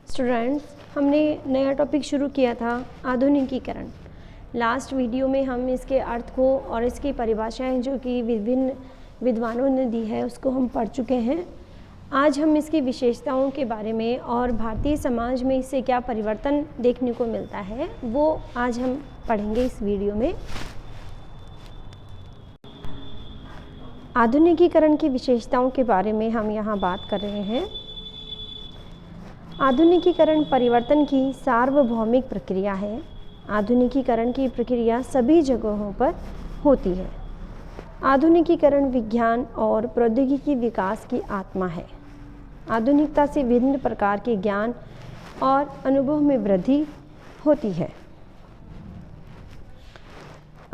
Students, हमने नया topic शुरू किया था आधुनिकीकरण। लास्ट वीडियो में हम इसके अर्थ को और इसकी परिभाषाएं जो कि विभिन्न विद्वानों ने दी है उसको हम पढ़ चुके हैं। आज हम इसकी विशेषताओं के बारे में और भारतीय समाज में इससे क्या परिवर्तन देखने को मिलता है वो आज हम पढ़ेंगे इस वीडियो में। आधुनिकीकरण की विशेषताओं के बारे में हम यहाँ बात कर रहे हैं। आधुनिकीकरण परिवर्तन की सार्वभौमिक प्रक्रिया है। आधुनिकीकरण की प्रक्रिया सभी जगहों पर होती है। आधुनिकीकरण विज्ञान और प्रौद्योगिकी विकास की आत्मा है। आधुनिकता से विभिन्न प्रकार के ज्ञान और अनुभव में वृद्धि होती है।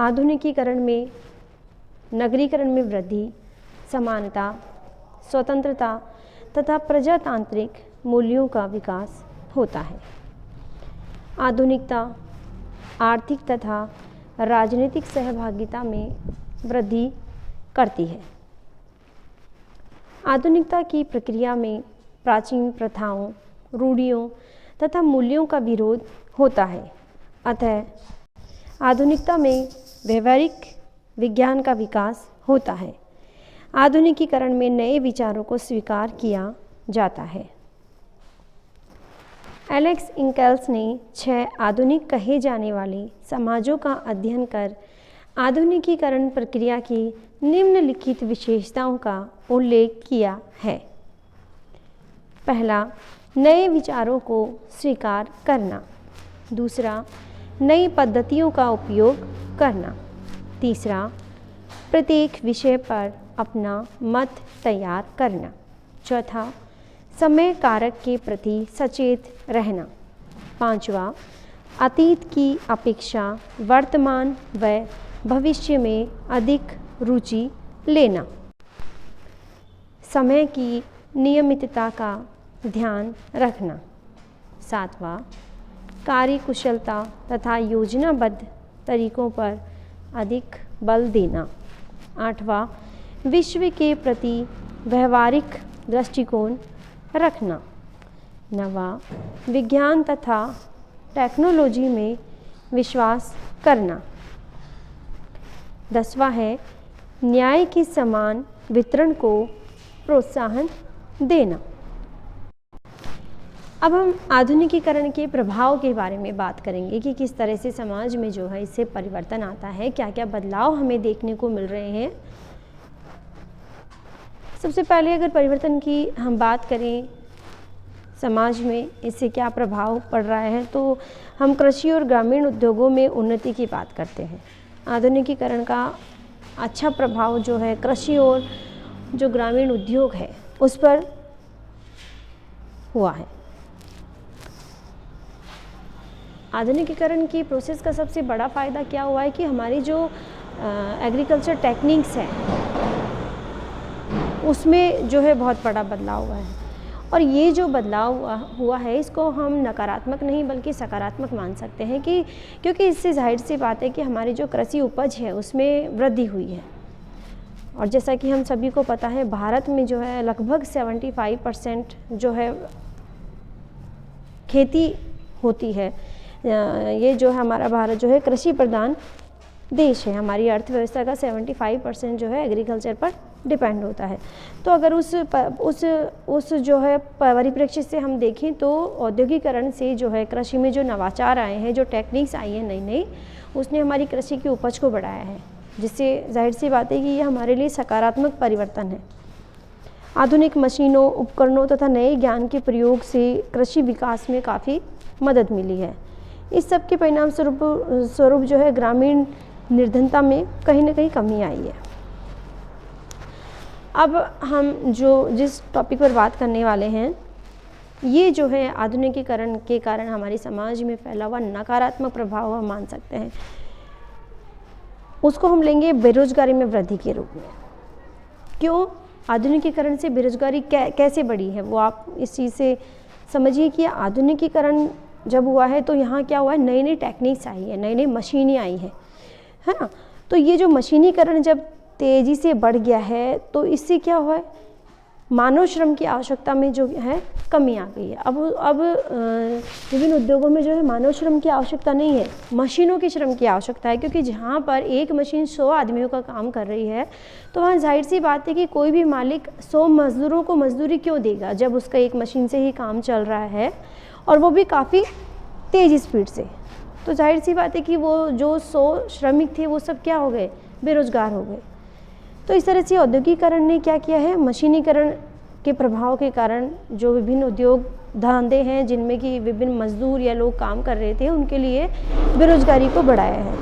आधुनिकीकरण में नगरीकरण में वृद्धि, समानता, स्वतंत्रता तथा प्रजातांत्रिक मूल्यों का विकास होता है। आधुनिकता आर्थिक तथा राजनीतिक सहभागिता में वृद्धि करती है। आधुनिकता की प्रक्रिया में प्राचीन प्रथाओं, रूढ़ियों तथा मूल्यों का विरोध होता है। अतः आधुनिकता में व्यवहारिक विज्ञान का विकास होता है। आधुनिकीकरण में नए विचारों को स्वीकार किया जाता है। एलेक्स इंकेल्स ने 6 आधुनिक कहे जाने वाले समाजों का अध्ययन कर आधुनिकीकरण प्रक्रिया की निम्नलिखित विशेषताओं का उल्लेख किया है। पहला, नए विचारों को स्वीकार करना। दूसरा, नई पद्धतियों का उपयोग करना। तीसरा, प्रत्येक विषय पर अपना मत तैयार करना। चौथा, समय कारक के प्रति सचेत रहना। पांचवा, अतीत की अपेक्षा वर्तमान व भविष्य में अधिक रुचि लेना। समय की नियमितता का ध्यान रखना। सातवां, कार्यकुशलता तथा योजनाबद्ध तरीकों पर अधिक बल देना। आठवां, विश्व के प्रति व्यवहारिक दृष्टिकोण रखना। नवां, विज्ञान तथा टेक्नोलॉजी में विश्वास करना। 10वां है न्याय के समान वितरण को प्रोत्साहन देना। अब हम आधुनिकीकरण के प्रभाव के बारे में बात करेंगे कि किस तरह से समाज में जो है इससे परिवर्तन आता है, क्या क्या बदलाव हमें देखने को मिल रहे हैं। सबसे पहले अगर परिवर्तन की हम बात करें समाज में इससे क्या प्रभाव पड़ रहा है तो हम कृषि और ग्रामीण उद्योगों में उन्नति की बात करते हैं। आधुनिकीकरण का अच्छा प्रभाव जो है कृषि और जो ग्रामीण उद्योग है उस पर हुआ है। आधुनिकीकरण की प्रोसेस का सबसे बड़ा फ़ायदा क्या हुआ है कि हमारी जो एग्रीकल्चर टेक्निक्स हैं उसमें जो है बहुत बड़ा बदलाव हुआ है। और ये जो बदलाव हुआ है इसको हम नकारात्मक नहीं बल्कि सकारात्मक मान सकते हैं कि क्योंकि इससे जाहिर सी बात है कि हमारी जो कृषि उपज है उसमें वृद्धि हुई है। और जैसा कि हम सभी को पता है भारत में जो है लगभग 75% जो है खेती होती है। ये जो है हमारा भारत जो है कृषि प्रधान देश है। हमारी अर्थव्यवस्था का 75% जो है एग्रीकल्चर पर डिपेंड होता है। तो अगर उस जो है परिप्रेक्ष्य से हम देखें तो औद्योगिकरण से जो है कृषि में जो नवाचार आए हैं, जो टेक्निक्स आई हैं नई नई, उसने हमारी कृषि की उपज को बढ़ाया है, जिससे जाहिर सी बात है कि ये हमारे लिए सकारात्मक परिवर्तन है। आधुनिक मशीनों, उपकरणों तथा नए ज्ञान के प्रयोग से कृषि विकास में काफ़ी मदद मिली है। इस सब के परिणाम स्वरूप जो है ग्रामीण निर्धनता में कहीं ना कहीं कमी आई है। अब हम जिस टॉपिक पर बात करने वाले हैं ये जो है आधुनिकीकरण के कारण हमारे समाज में फैला हुआ नकारात्मक प्रभाव हम मान सकते हैं। उसको हम लेंगे बेरोजगारी में वृद्धि के रूप में। क्यों आधुनिकीकरण से बेरोजगारी कैसे बढ़ी है वो आप इस चीज़ से समझिए कि आधुनिकीकरण जब हुआ है तो यहाँ क्या हुआ है, नई नई टेक्निक्स आई है, नई नई मशीनें आई है ना। तो ये जो मशीनीकरण जब तेज़ी से बढ़ गया है तो इससे क्या हुआ है, मानव श्रम की आवश्यकता में जो है कमी आ गई है। अब विभिन्न उद्योगों में जो है मानव श्रम की आवश्यकता नहीं है, मशीनों के श्रम की आवश्यकता है, क्योंकि जहाँ पर एक मशीन 100 आदमियों का काम कर रही है तो वहाँ जाहिर सी बात है कि कोई भी मालिक 100 मजदूरों को मजदूरी क्यों देगा जब उसका एक मशीन से ही काम चल रहा है, और वो भी काफ़ी तेज़ स्पीड से। तो जाहिर सी बात है कि वो जो 100 श्रमिक थे वो सब क्या हो गए, बेरोजगार हो गए। तो इस तरह से औद्योगिकीकरण ने क्या किया है, मशीनीकरण के प्रभाव के कारण जो विभिन्न उद्योग धंधे हैं जिनमें कि विभिन्न मजदूर या लोग काम कर रहे थे, उनके लिए बेरोजगारी को बढ़ाया है।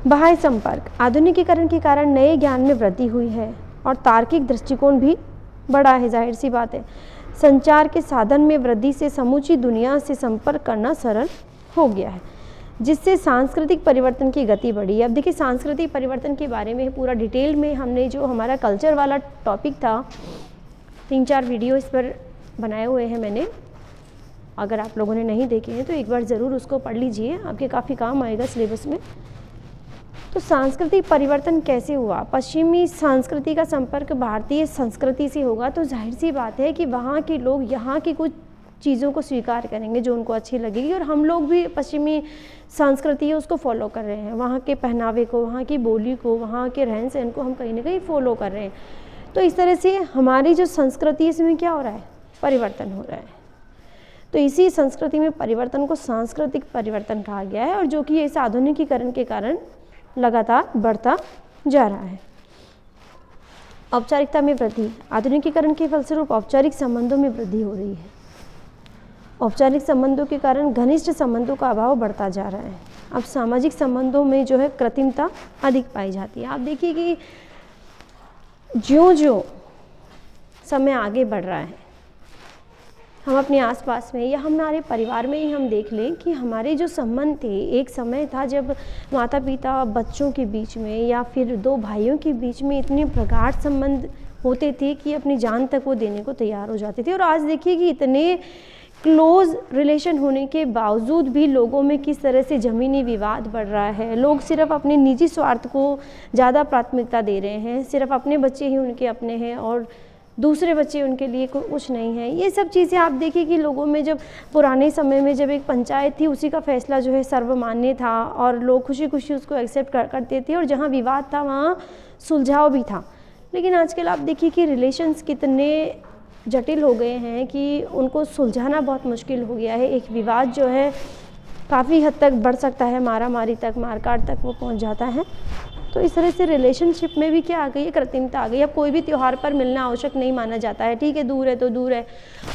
बाह्य संपर्क, आधुनिकीकरण के कारण नए ज्ञान में वृद्धि हुई है और तार्किक दृष्टिकोण भी बढ़ा है। जाहिर सी बात है, संचार के साधन में वृद्धि से समूची दुनिया से संपर्क करना सरल हो गया है, जिससे सांस्कृतिक परिवर्तन की गति बढ़ी। अब देखिए, सांस्कृतिक परिवर्तन के बारे में पूरा डिटेल में हमने जो हमारा कल्चर वाला टॉपिक था, 3-4 वीडियो इस पर बनाए हुए हैं मैंने। अगर आप लोगों ने नहीं देखे हैं तो एक बार ज़रूर उसको पढ़ लीजिए, आपके काफ़ी काम आएगा सिलेबस में। तो सांस्कृतिक परिवर्तन कैसे हुआ, पश्चिमी संस्कृति का संपर्क भारतीय संस्कृति से होगा तो जाहिर सी बात है कि वहाँ के लोग यहाँ की कुछ चीज़ों को स्वीकार करेंगे जो उनको अच्छी लगेगी, और हम लोग भी पश्चिमी संस्कृति है उसको फॉलो कर रहे हैं। वहाँ के पहनावे को, वहाँ की बोली को, वहाँ के रहन सहन को हम कहीं ना कहीं फॉलो कर रहे हैं। तो इस तरह से हमारी जो संस्कृति है इसमें क्या हो रहा है, परिवर्तन हो रहा है। तो इसी संस्कृति में परिवर्तन को सांस्कृतिक परिवर्तन कहा गया है, और जो कि इस आधुनिकीकरण के कारण लगातार बढ़ता जा रहा है। औपचारिकता में वृद्धि, आधुनिकीकरण के फलस्वरूप औपचारिक संबंधों में वृद्धि हो रही है। औपचारिक संबंधों के कारण घनिष्ठ संबंधों का अभाव बढ़ता जा रहा है। अब सामाजिक संबंधों में जो है कृत्रिमता अधिक पाई जाती है। आप देखिए कि ज्यों-ज्यों समय आगे बढ़ रहा है, हम अपने आसपास में या हमारे परिवार में ही हम देख लें कि हमारे जो संबंध थे, एक समय था जब माता पिता बच्चों के बीच में या फिर 2 भाइयों के बीच में इतने प्रगाढ़ संबंध होते थे कि अपनी जान तक वो देने को तैयार हो जाते थे। और आज देखिए कि इतने क्लोज रिलेशन होने के बावजूद भी लोगों में किस तरह से ज़मीनी विवाद बढ़ रहा है। लोग सिर्फ अपने निजी स्वार्थ को ज़्यादा प्राथमिकता दे रहे हैं, सिर्फ अपने बच्चे ही उनके अपने हैं और दूसरे बच्चे उनके लिए कुछ नहीं है। ये सब चीज़ें आप देखिए कि लोगों में जब पुराने समय में जब एक पंचायत थी, उसी का फैसला जो है सर्वमान्य था और लोग खुशी खुशी उसको एक्सेप्ट करते थे, और जहाँ विवाद था वहाँ सुलझाव भी था। लेकिन आजकल आप देखिए कि रिलेशंस कितने जटिल हो गए हैं कि उनको सुलझाना बहुत मुश्किल हो गया है। एक विवाद जो है काफ़ी हद तक बढ़ सकता है, मारामारी तक, मारकाट तक वो पहुंच जाता है। तो इस तरह से रिलेशनशिप में भी क्या आ गई है, कृत्रिमता आ गई। अब कोई भी त्यौहार पर मिलना आवश्यक नहीं माना जाता है। ठीक है, दूर है तो दूर है,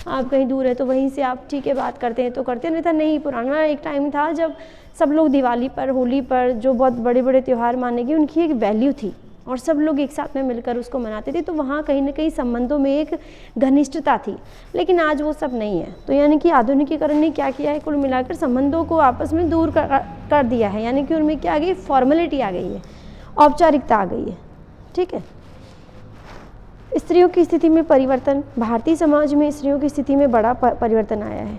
आप कहीं दूर है तो वहीं से आप ठीक है बात करते हैं तो करते हैं, नहीं था नहीं। पुराना एक टाइम था जब सब लोग दिवाली पर, होली पर, जो बहुत बड़े बड़े त्यौहार माने गए, उनकी एक वैल्यू थी और सब लोग एक साथ में मिलकर उसको मनाते थे। तो वहाँ कहीं ना कहीं संबंधों में एक घनिष्ठता थी, लेकिन आज वो सब नहीं है। तो यानी कि आधुनिकीकरण ने क्या किया है, कुल मिलाकर संबंधों को आपस में दूर कर दिया है। यानी कि उनमें क्या आ गई, फॉर्मेलिटी आ गई है, औपचारिकता आ गई है। ठीक है। स्त्रियों की स्थिति में परिवर्तन, भारतीय समाज में स्त्रियों की स्थिति में बड़ा परिवर्तन आया है।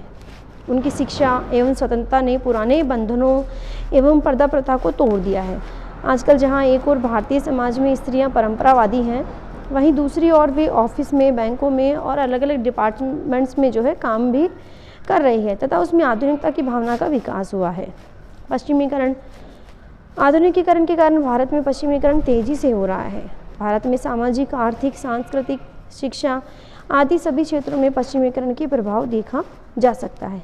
उनकी शिक्षा एवं स्वतंत्रता ने पुराने बंधनों एवं पर्दा प्रथा को तोड़ दिया है। आजकल जहाँ एक और भारतीय समाज में स्त्रियां परंपरावादी हैं, वहीं दूसरी ओर वे ऑफिस में, बैंकों में और अलग अलग डिपार्टमेंट्स में जो है काम भी कर रही है, तथा उसमें आधुनिकता की भावना का विकास हुआ है। पश्चिमीकरण, आधुनिकीकरण के कारण भारत में पश्चिमीकरण तेजी से हो रहा है। भारत में सामाजिक, आर्थिक, सांस्कृतिक, शिक्षा आदि सभी क्षेत्रों में पश्चिमीकरण के प्रभाव देखा जा सकता है।